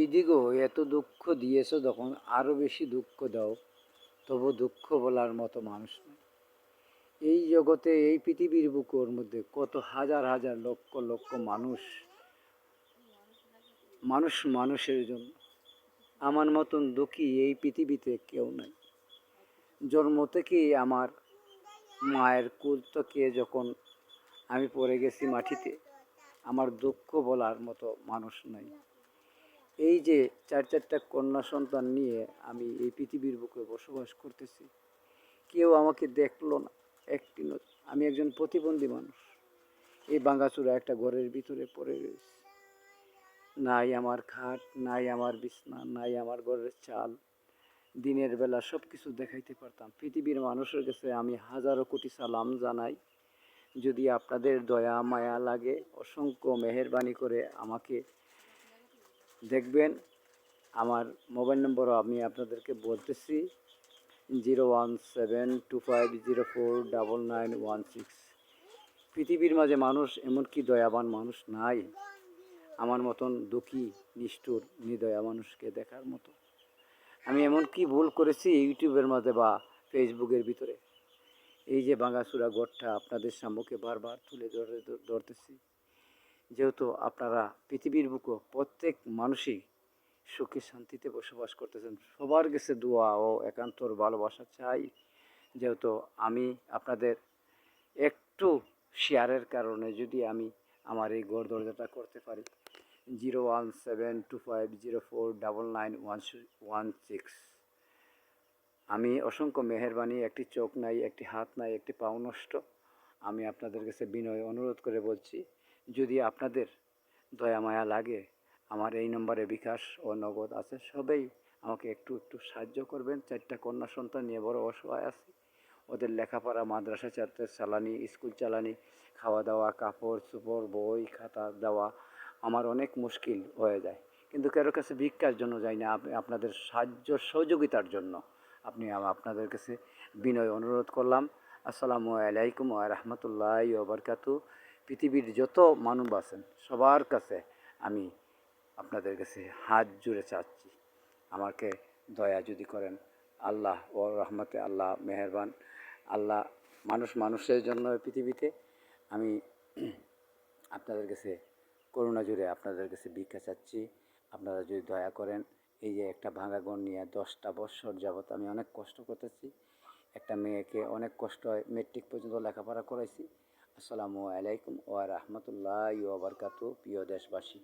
বিধিগো এত দুঃখ দিয়েছ যখন আরও বেশি দুঃখ দাও, তবু দুঃখ বলার মতো মানুষ নেই এই জগতে। এই পৃথিবীর বুকের মধ্যে কত হাজার হাজার লক্ষ লক্ষ মানুষ মানুষ মানুষের জন্য। আমার মতন দুঃখী এই পৃথিবীতে কেউ নাই। জন্ম থেকেই আমার মায়ের কুল থেকে যখন আমি পড়ে গেছি মাটিতে, আমার দুঃখ বলার মতো মানুষ নাই। এই যে চারটা কন্যা সন্তান নিয়ে আমি এই পৃথিবীর বুকে বসবাস করতেছি, কেউ আমাকে দেখলো না একটি নয়। আমি একজন প্রতিবন্ধী মানুষ, এই ভাঙাচোরা একটা ঘরের ভিতরে পড়ে রয়েছি। নাই আমার খাট, নাই আমার বিছনা, নাই আমার ঘরের চাল। দিনের বেলা সব কিছু দেখাইতে পারতাম। পৃথিবীর মানুষের কাছে আমি হাজারো কোটি সালাম জানাই। যদি আপনাদের দয়া মায়া লাগে, অসংখ্য মেহেরবানি করে আমাকে দেখবেন। আমার মোবাইল নম্বরও আমি আপনাদেরকে বলতেছি, 01725049916। পৃথিবীর মাঝে মানুষ এমনকি দয়াবান মানুষ নাই আমার মতন দুঃখী নিষ্ঠুর নির্দয়া মানুষকে দেখার মতো। আমি এমন কি ভুল করেছি ইউটিউবের মাঝে বা ফেসবুকের ভিতরে? এই যে ভাঙাচোরা ঘরটা আপনাদের সম্মুখে বারবার তুলে ধরতেছি, যেহেতু আপনারা পৃথিবীর বুকে প্রত্যেক মানুষই সুখে শান্তিতে বসবাস করতেছেন। সবার কাছে দোয়া ও একান্তর ভালোবাসা চাই। যেহেতু আমি আপনাদের একটু শেয়ারের কারণে যদি আমি আমার এই ঘর দরজাটা করতে পারি, 01725049916। আমি অসংখ্য মেহেরবানি। একটি চোখ নাই, একটি হাত নাই, একটি পাও নষ্ট। আমি আপনাদের কাছে বিনয় অনুরোধ করে বলছি, যদি আপনাদের দয়া মায়া লাগে, আমার এই নম্বরে বিকাশ ও নগদ আছে। সবাই আমাকে একটু একটু সাহায্য করবেন। চারটা কন্যা সন্তান নিয়ে বড় অসহায় আছি। ওদের লেখাপড়া, মাদ্রাসা চালানি, স্কুল চালানি, খাওয়া দাওয়া, কাপড় চোপড়, বই খাতা দেওয়া আমার অনেক মুশকিল হয়ে যায়। কিন্তু কারোর কাছে ভিক্ষার জন্য যাই না, আপনাদের সাহায্য সহযোগিতার জন্য আপনি আপনাদের কাছে বিনয় অনুরোধ করলাম। আসসালামু আলাইকুম ওয়া রাহমাতুল্লাহি ওয়া বারাকাতুহু। পৃথিবীর যত মানুষ আছেন সবার কাছে আমি আপনাদের কাছে হাত জুড়ে চাচ্ছি, আমাকে দয়া যদি করেন। আল্লাহ ও রহমতে আল্লাহ মেহেরবান। আল্লাহ মানুষের জন্য পৃথিবীতে আমি আপনাদের কাছে করুণা জুড়ে আপনাদের কাছে ভিক্ষা চাচ্ছি। আপনারা যদি দয়া করেন। এই যে একটা ভাঙা ঘর নিয়ে 10টা বছর যাবৎ আমি অনেক কষ্ট করতেছি। একটা মেয়েকে অনেক কষ্ট হয় মেট্রিক পর্যন্ত লেখাপড়া করাইছি। আসসালামু আলাইকুম ওয়া রাহমাতুল্লাহি ওয়া বারাকাতুহু। প্রিয় দেশবাসী।